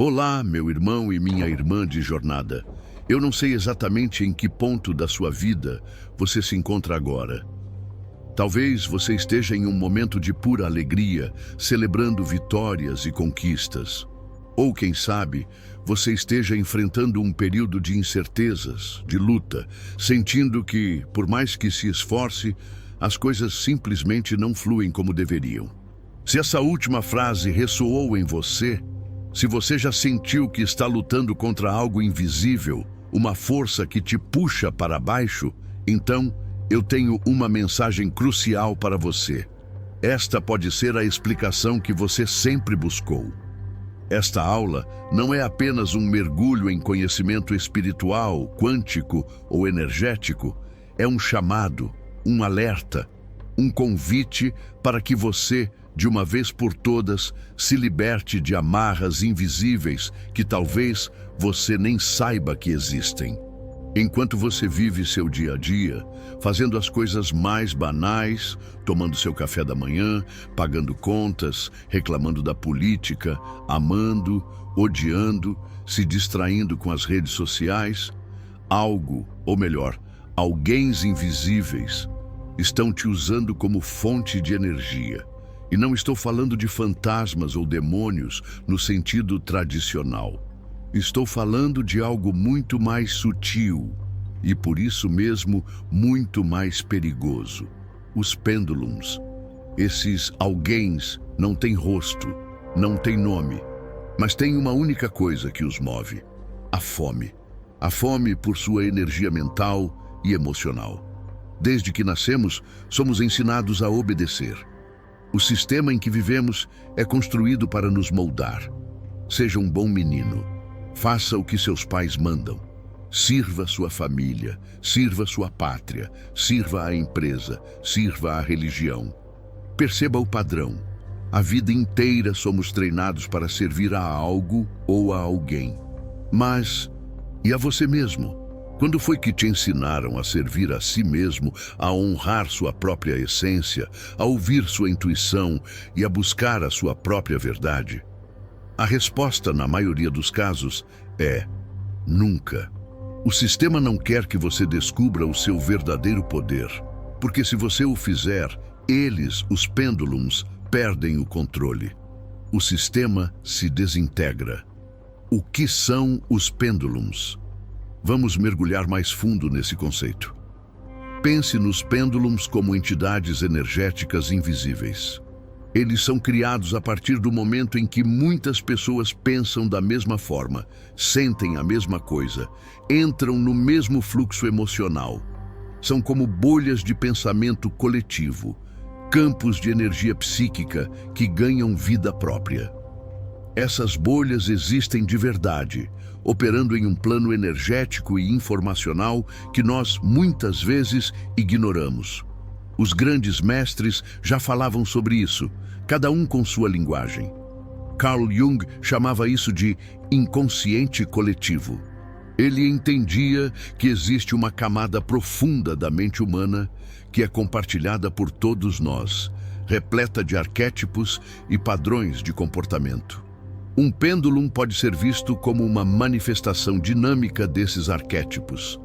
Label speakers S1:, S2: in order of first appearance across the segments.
S1: Olá, meu irmão e minha irmã de jornada. Eu não sei exatamente em que ponto da sua vida você se encontra agora. Talvez você esteja em um momento de pura alegria, celebrando vitórias e conquistas. Ou, quem sabe, você esteja enfrentando um período de incertezas, de luta, sentindo que, por mais que se esforce, as coisas simplesmente não fluem como deveriam. Se essa última frase ressoou em você, se você já sentiu que está lutando contra algo invisível, uma força que te puxa para baixo, então eu tenho uma mensagem crucial para você. Esta pode ser a explicação que você sempre buscou. Esta aula não é apenas um mergulho em conhecimento espiritual, quântico ou energético, é um chamado, um alerta, um convite para que você, de uma vez por todas, se liberte de amarras invisíveis que talvez você nem saiba que existem. Enquanto você vive seu dia a dia, fazendo as coisas mais banais, tomando seu café da manhã, pagando contas, reclamando da política, amando, odiando, se distraindo com as redes sociais, algo, ou melhor, alguéms invisíveis, estão te usando como fonte de energia. E não estou falando de fantasmas ou demônios no sentido tradicional. Estou falando de algo muito mais sutil e, por isso mesmo, muito mais perigoso. Os pêndulums. Esses alguéms não têm rosto, não têm nome, mas têm uma única coisa que os move: a fome. A fome por sua energia mental e emocional. Desde que nascemos, somos ensinados a obedecer. O sistema em que vivemos é construído para nos moldar. Seja um bom menino. Faça o que seus pais mandam. Sirva sua família, sirva sua pátria, sirva a empresa, sirva a religião. Perceba o padrão. A vida inteira somos treinados para servir a algo ou a alguém. Mas, e a você mesmo? Quando foi que te ensinaram a servir a si mesmo, a honrar sua própria essência, a ouvir sua intuição e a buscar a sua própria verdade? A resposta, na maioria dos casos, é nunca. O sistema não quer que você descubra o seu verdadeiro poder, porque se você o fizer, eles, os pêndulums, perdem o controle. O sistema se desintegra. O que são os pêndulums? Vamos mergulhar mais fundo nesse conceito. Pense nos pêndulums como entidades energéticas invisíveis. Eles são criados a partir do momento em que muitas pessoas pensam da mesma forma, sentem a mesma coisa, entram no mesmo fluxo emocional. São como bolhas de pensamento coletivo, campos de energia psíquica que ganham vida própria. Essas bolhas existem de verdade, operando em um plano energético e informacional que nós, muitas vezes, ignoramos. Os grandes mestres já falavam sobre isso, cada um com sua linguagem. Carl Jung chamava isso de inconsciente coletivo. Ele entendia que existe uma camada profunda da mente humana que é compartilhada por todos nós, repleta de arquétipos e padrões de comportamento. Um pêndulum pode ser visto como uma manifestação dinâmica desses arquétipos.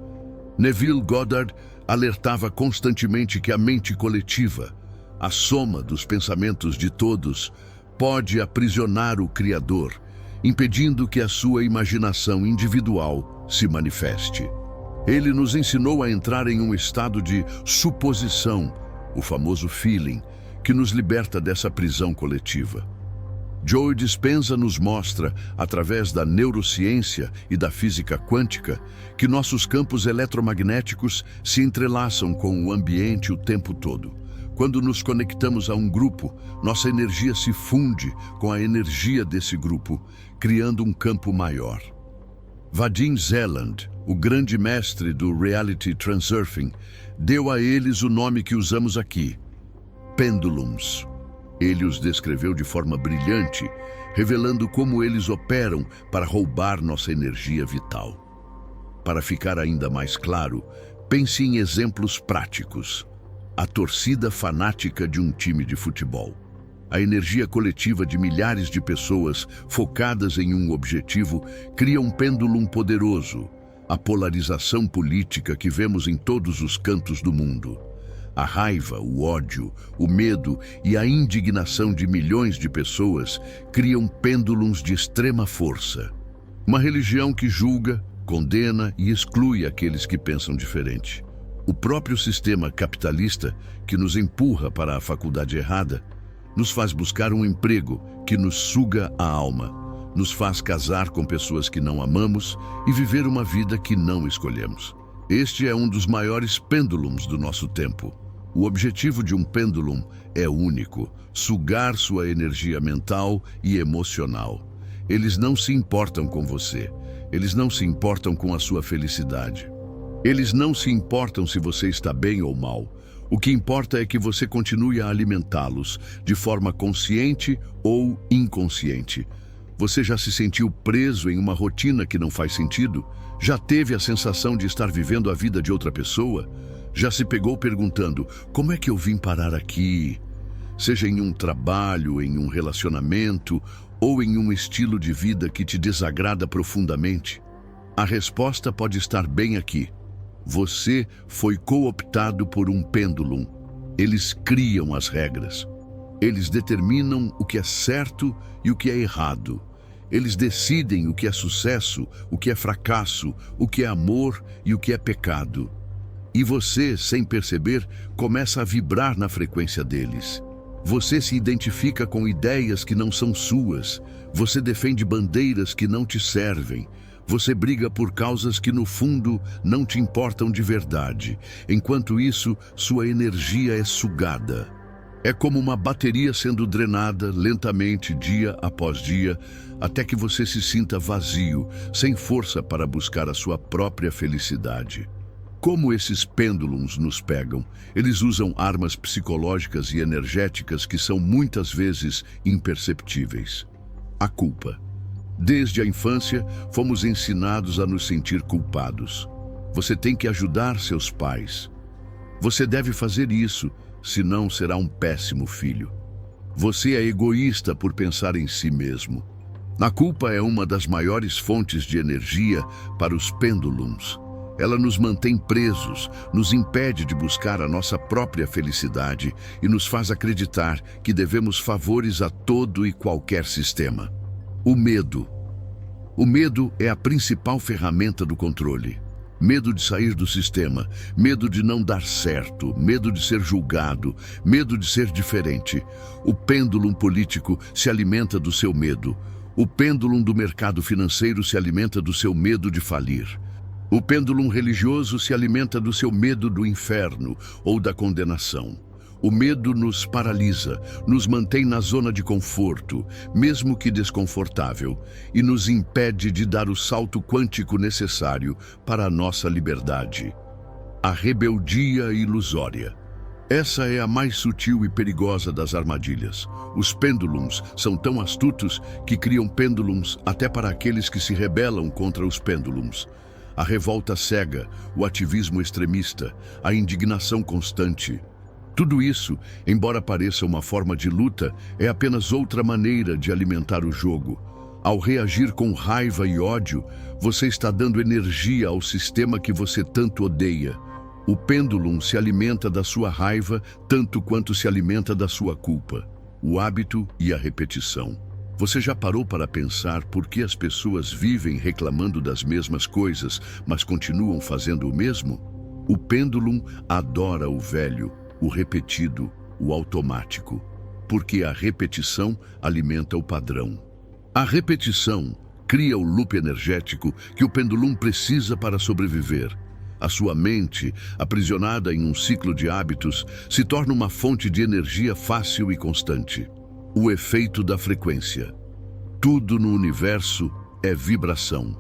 S1: Neville Goddard alertava constantemente que a mente coletiva, a soma dos pensamentos de todos, pode aprisionar o Criador, impedindo que a sua imaginação individual se manifeste. Ele nos ensinou a entrar em um estado de suposição, o famoso feeling, que nos liberta dessa prisão coletiva. Joe Dispenza nos mostra, através da neurociência e da física quântica, que nossos campos eletromagnéticos se entrelaçam com o ambiente o tempo todo. Quando nos conectamos a um grupo, nossa energia se funde com a energia desse grupo, criando um campo maior. Vadim Zeland, o grande mestre do Reality Transurfing, deu a eles o nome que usamos aqui: pêndulums. Ele os descreveu de forma brilhante, revelando como eles operam para roubar nossa energia vital. Para ficar ainda mais claro, pense em exemplos práticos. A torcida fanática de um time de futebol. A energia coletiva de milhares de pessoas focadas em um objetivo cria um pêndulo poderoso, a polarização política que vemos em todos os cantos do mundo. A raiva, o ódio, o medo e a indignação de milhões de pessoas criam pêndulos de extrema força. Uma religião que julga, condena e exclui aqueles que pensam diferente. O próprio sistema capitalista, que nos empurra para a faculdade errada, nos faz buscar um emprego que nos suga a alma, nos faz casar com pessoas que não amamos e viver uma vida que não escolhemos. Este é um dos maiores pêndulos do nosso tempo. O objetivo de um pêndulo é único: sugar sua energia mental e emocional. Eles não se importam com você. Eles não se importam com a sua felicidade. Eles não se importam se você está bem ou mal. O que importa é que você continue a alimentá-los, de forma consciente ou inconsciente. Você já se sentiu preso em uma rotina que não faz sentido? Já teve a sensação de estar vivendo a vida de outra pessoa? Já se pegou perguntando, como é que eu vim parar aqui? Seja em um trabalho, em um relacionamento ou em um estilo de vida que te desagrada profundamente? A resposta pode estar bem aqui. Você foi cooptado por um pêndulo. Eles criam as regras. Eles determinam o que é certo e o que é errado. Eles decidem o que é sucesso, o que é fracasso, o que é amor e o que é pecado. E você, sem perceber, começa a vibrar na frequência deles. Você se identifica com ideias que não são suas. Você defende bandeiras que não te servem. Você briga por causas que, no fundo, não te importam de verdade. Enquanto isso, sua energia é sugada. É como uma bateria sendo drenada lentamente, dia após dia, até que você se sinta vazio, sem força para buscar a sua própria felicidade. Como esses pêndulos nos pegam? Eles usam armas psicológicas e energéticas que são muitas vezes imperceptíveis. A culpa. Desde a infância, fomos ensinados a nos sentir culpados. Você tem que ajudar seus pais. Você deve fazer isso, senão será um péssimo filho. Você é egoísta por pensar em si mesmo. A culpa é uma das maiores fontes de energia para os pêndulos. Ela nos mantém presos, nos impede de buscar a nossa própria felicidade e nos faz acreditar que devemos favores a todo e qualquer sistema. O medo. O medo é a principal ferramenta do controle. Medo de sair do sistema, medo de não dar certo, medo de ser julgado, medo de ser diferente. O pêndulo político se alimenta do seu medo. O pêndulo do mercado financeiro se alimenta do seu medo de falir. O pêndulo religioso se alimenta do seu medo do inferno ou da condenação. O medo nos paralisa, nos mantém na zona de conforto, mesmo que desconfortável, e nos impede de dar o salto quântico necessário para a nossa liberdade. A rebeldia ilusória. Essa é a mais sutil e perigosa das armadilhas. Os pêndulos são tão astutos que criam pêndulos até para aqueles que se rebelam contra os pêndulos. A revolta cega, o ativismo extremista, a indignação constante. Tudo isso, embora pareça uma forma de luta, é apenas outra maneira de alimentar o jogo. Ao reagir com raiva e ódio, você está dando energia ao sistema que você tanto odeia. O pêndulo se alimenta da sua raiva tanto quanto se alimenta da sua culpa. O hábito e a repetição. Você já parou para pensar por que as pessoas vivem reclamando das mesmas coisas, mas continuam fazendo o mesmo? O pêndulo adora o velho, o repetido, o automático, porque a repetição alimenta o padrão. A repetição cria o loop energético que o pêndulo precisa para sobreviver. A sua mente, aprisionada em um ciclo de hábitos, se torna uma fonte de energia fácil e constante. O efeito da frequência. Tudo no universo é vibração.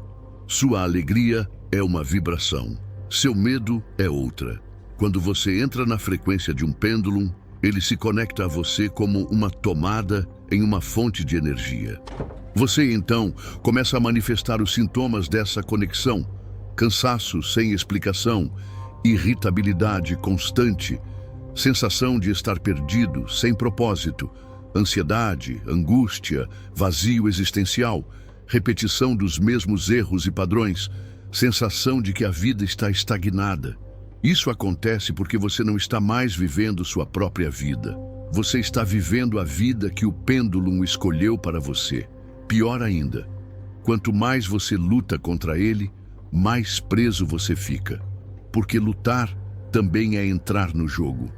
S1: Sua alegria é uma vibração. Seu medo é outra. Quando você entra na frequência de um pêndulo, ele se conecta a você como uma tomada em uma fonte de energia. Você, então, começa a manifestar os sintomas dessa conexão: cansaço sem explicação, irritabilidade constante, sensação de estar perdido, sem propósito, Ansiedade, angústia, vazio existencial, repetição dos mesmos erros e padrões, sensação de que a vida está estagnada. Isso acontece porque você não está mais vivendo sua própria vida. Você está vivendo a vida que o pêndulo escolheu para você. Pior ainda, quanto mais você luta contra ele, mais preso você fica. Porque lutar também é entrar no jogo.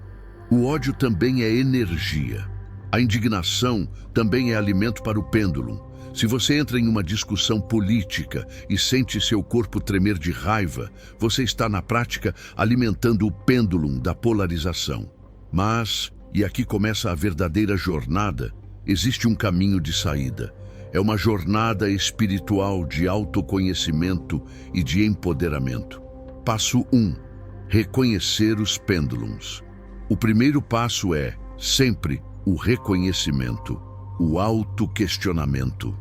S1: O ódio também é energia. A indignação também é alimento para o pêndulo. Se você entra em uma discussão política e sente seu corpo tremer de raiva, você está, na prática, alimentando o pêndulo da polarização. Mas, e aqui começa a verdadeira jornada, existe um caminho de saída. É uma jornada espiritual de autoconhecimento e de empoderamento. Passo 1. Reconhecer os pêndulos. O primeiro passo é, sempre, o reconhecimento, o autoquestionamento.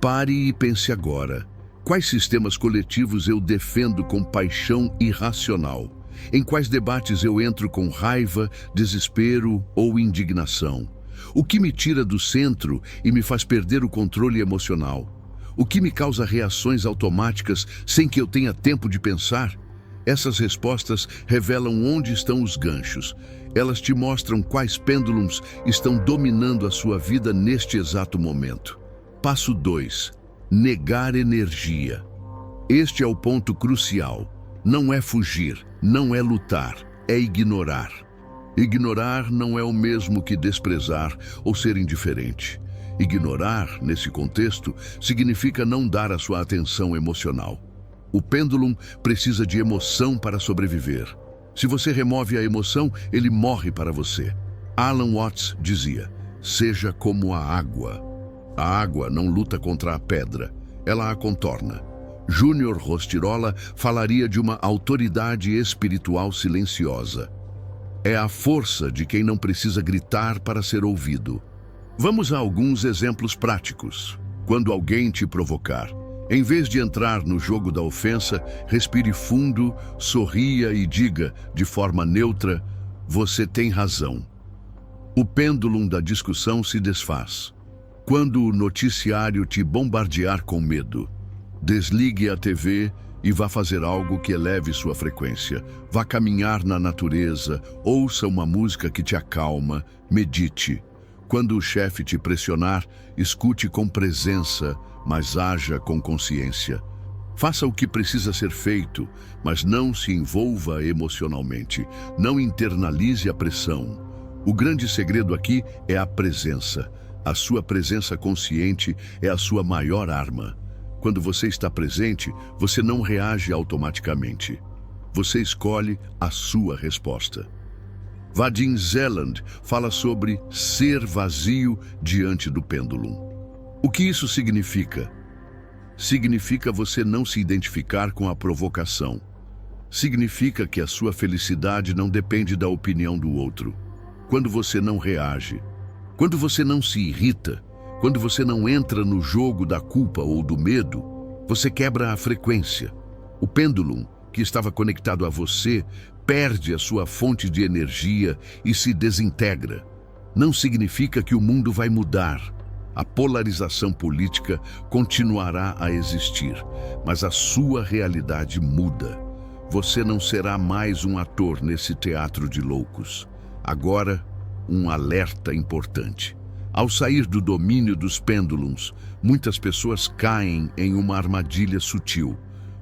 S1: Pare e pense agora. Quais sistemas coletivos eu defendo com paixão irracional? Em quais debates eu entro com raiva, desespero ou indignação? O que me tira do centro e me faz perder o controle emocional? O que me causa reações automáticas sem que eu tenha tempo de pensar? Essas respostas revelam onde estão os ganchos. Elas te mostram quais pêndulos estão dominando a sua vida neste exato momento. Passo 2. Negar energia. Este é o ponto crucial. Não é fugir, não é lutar, é ignorar. Ignorar não é o mesmo que desprezar ou ser indiferente. Ignorar, nesse contexto, significa não dar a sua atenção emocional. O pêndulo precisa de emoção para sobreviver. Se você remove a emoção, ele morre para você. Alan Watts dizia, seja como a água. A água não luta contra a pedra, ela a contorna. Júnior Rostirola falaria de uma autoridade espiritual silenciosa. É a força de quem não precisa gritar para ser ouvido. Vamos a alguns exemplos práticos. Quando alguém te provocar, em vez de entrar no jogo da ofensa, respire fundo, sorria e diga, de forma neutra, você tem razão. O pêndulo da discussão se desfaz. Quando o noticiário te bombardear com medo, desligue a TV e vá fazer algo que eleve sua frequência. Vá caminhar na natureza, ouça uma música que te acalma, medite. Quando o chefe te pressionar, escute com presença, mas haja com consciência. Faça o que precisa ser feito, mas não se envolva emocionalmente. Não internalize a pressão. O grande segredo aqui é a presença. A sua presença consciente é a sua maior arma. Quando você está presente, você não reage automaticamente. Você escolhe a sua resposta. Vadim Zeland fala sobre ser vazio diante do pêndulo. O que isso significa? Significa você não se identificar com a provocação. Significa que a sua felicidade não depende da opinião do outro. Quando você não reage, quando você não se irrita, quando você não entra no jogo da culpa ou do medo, você quebra a frequência. O pêndulo, que estava conectado a você, perde a sua fonte de energia e se desintegra. Não significa que o mundo vai mudar. A polarização política continuará a existir, mas a sua realidade muda. Você não será mais um ator nesse teatro de loucos. Agora, um alerta importante. Ao sair do domínio dos pêndulos, muitas pessoas caem em uma armadilha sutil,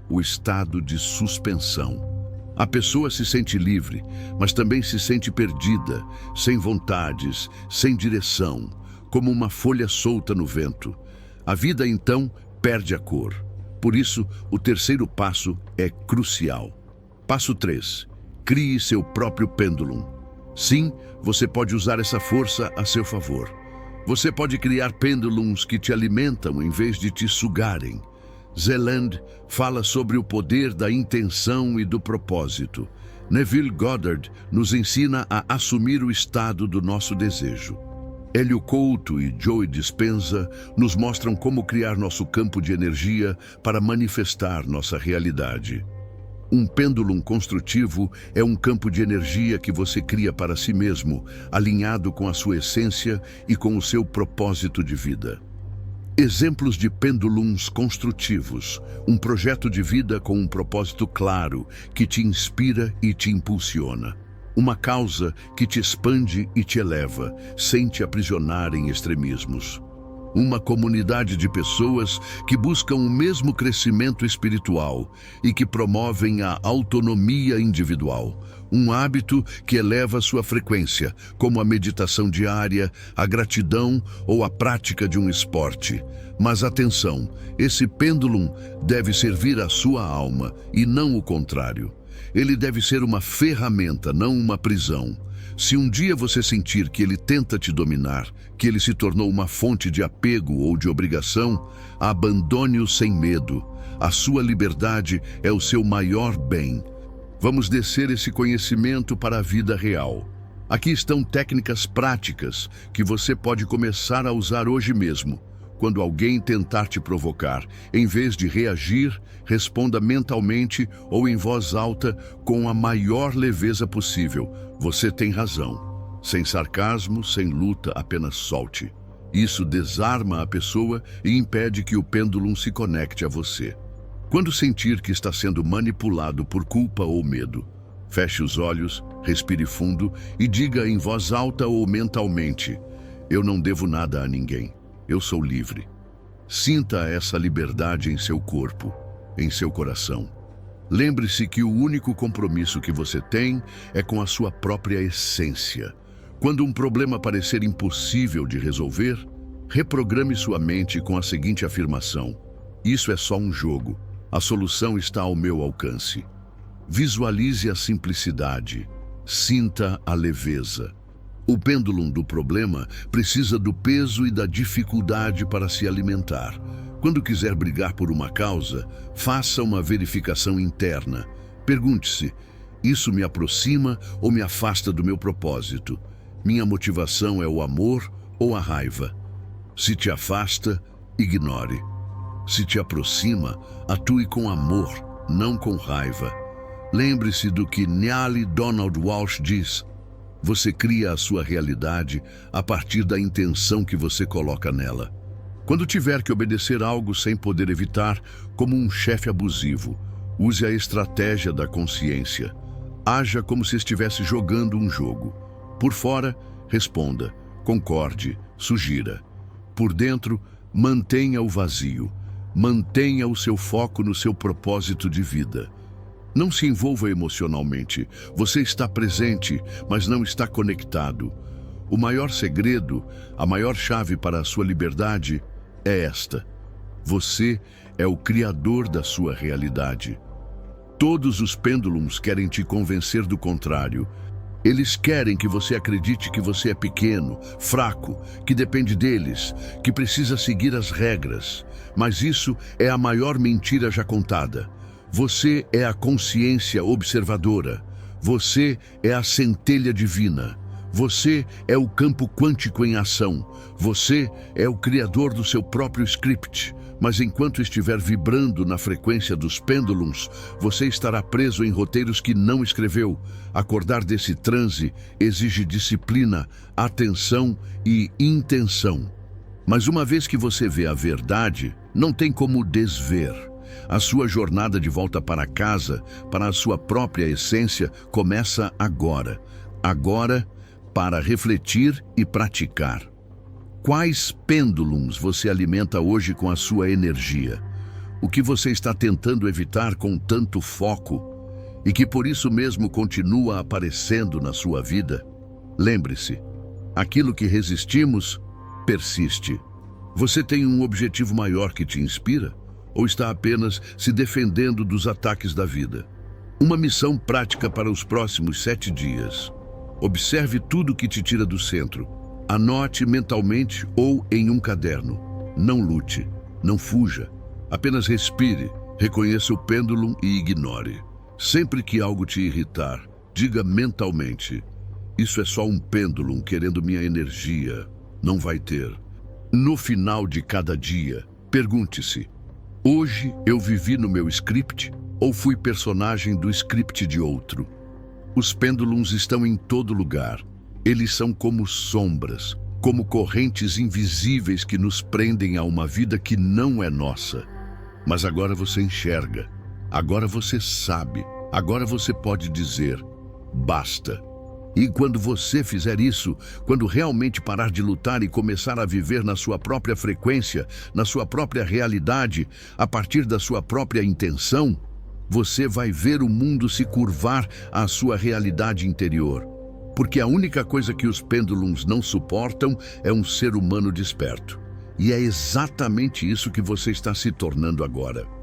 S1: o estado de suspensão. A pessoa se sente livre, mas também se sente perdida, sem vontades, sem direção, como uma folha solta no vento. A vida, então, perde a cor. Por isso, o terceiro passo é crucial. Passo 3. Crie seu próprio pêndulo. Sim, você pode usar essa força a seu favor. Você pode criar pêndulos que te alimentam em vez de te sugarem. Zeland fala sobre o poder da intenção e do propósito. Neville Goddard nos ensina a assumir o estado do nosso desejo. Hélio Couto e Joe Dispenza nos mostram como criar nosso campo de energia para manifestar nossa realidade. Um pêndulo construtivo é um campo de energia que você cria para si mesmo, alinhado com a sua essência e com o seu propósito de vida. Exemplos de pêndulos construtivos: um projeto de vida com um propósito claro, que te inspira e te impulsiona. Uma causa que te expande e te eleva, sem te aprisionar em extremismos. Uma comunidade de pessoas que buscam o mesmo crescimento espiritual e que promovem a autonomia individual. Um hábito que eleva sua frequência, como a meditação diária, a gratidão ou a prática de um esporte. Mas atenção, esse pêndulo deve servir à sua alma e não o contrário. Ele deve ser uma ferramenta, não uma prisão. Se um dia você sentir que ele tenta te dominar, que ele se tornou uma fonte de apego ou de obrigação, abandone-o sem medo. A sua liberdade é o seu maior bem. Vamos descer esse conhecimento para a vida real. Aqui estão técnicas práticas que você pode começar a usar hoje mesmo. Quando alguém tentar te provocar, em vez de reagir, responda mentalmente ou em voz alta com a maior leveza possível. Você tem razão. Sem sarcasmo, sem luta, apenas solte. Isso desarma a pessoa e impede que o pêndulo se conecte a você. Quando sentir que está sendo manipulado por culpa ou medo, feche os olhos, respire fundo e diga em voz alta ou mentalmente: eu não devo nada a ninguém. Eu sou livre. Sinta essa liberdade em seu corpo, em seu coração. Lembre-se que o único compromisso que você tem é com a sua própria essência. Quando um problema parecer impossível de resolver, reprograme sua mente com a seguinte afirmação: isso é só um jogo. A solução está ao meu alcance. Visualize a simplicidade. Sinta a leveza. O pêndulo do problema precisa do peso e da dificuldade para se alimentar. Quando quiser brigar por uma causa, faça uma verificação interna. Pergunte-se: isso me aproxima ou me afasta do meu propósito? Minha motivação é o amor ou a raiva? Se te afasta, ignore. Se te aproxima, atue com amor, não com raiva. Lembre-se do que Neale Donald Walsch diz: você cria a sua realidade a partir da intenção que você coloca nela. Quando tiver que obedecer algo sem poder evitar, como um chefe abusivo, use a estratégia da consciência. Haja como se estivesse jogando um jogo. Por fora, responda, concorde, sugira. Por dentro, mantenha o vazio. Mantenha o seu foco no seu propósito de vida. Não se envolva emocionalmente. Você está presente, mas não está conectado. O maior segredo, a maior chave para a sua liberdade é esta: você é o criador da sua realidade. Todos os pêndulos querem te convencer do contrário. Eles querem que você acredite que você é pequeno, fraco, que depende deles, que precisa seguir as regras. Mas isso é a maior mentira já contada. Você é a consciência observadora. Você é a centelha divina. Você é o campo quântico em ação. Você é o criador do seu próprio script. Mas enquanto estiver vibrando na frequência dos pêndulos, você estará preso em roteiros que não escreveu. Acordar desse transe exige disciplina, atenção e intenção. Mas uma vez que você vê a verdade, não tem como desver. A sua jornada de volta para casa, para a sua própria essência, começa agora. Agora, para refletir e praticar. Quais pêndulos você alimenta hoje com a sua energia? O que você está tentando evitar com tanto foco e que por isso mesmo continua aparecendo na sua vida? Lembre-se, aquilo que resistimos persiste. Você tem um objetivo maior que te inspira? Ou está apenas se defendendo dos ataques da vida? Uma missão prática para os próximos 7 dias. Observe tudo que te tira do centro. Anote mentalmente ou em um caderno. Não lute, não fuja. Apenas respire, reconheça o pêndulo e ignore. Sempre que algo te irritar, diga mentalmente: isso é só um pêndulo querendo minha energia. Não vai ter. No final de cada dia, pergunte-se: hoje eu vivi no meu script? Ou fui personagem do script de outro? Os pêndulos estão em todo lugar. Eles são como sombras, como correntes invisíveis que nos prendem a uma vida que não é nossa. Mas agora você enxerga, agora você sabe, agora você pode dizer, basta. E quando você fizer isso, quando realmente parar de lutar e começar a viver na sua própria frequência, na sua própria realidade, a partir da sua própria intenção, você vai ver o mundo se curvar à sua realidade interior. Porque a única coisa que os pêndulos não suportam é um ser humano desperto. E é exatamente isso que você está se tornando agora.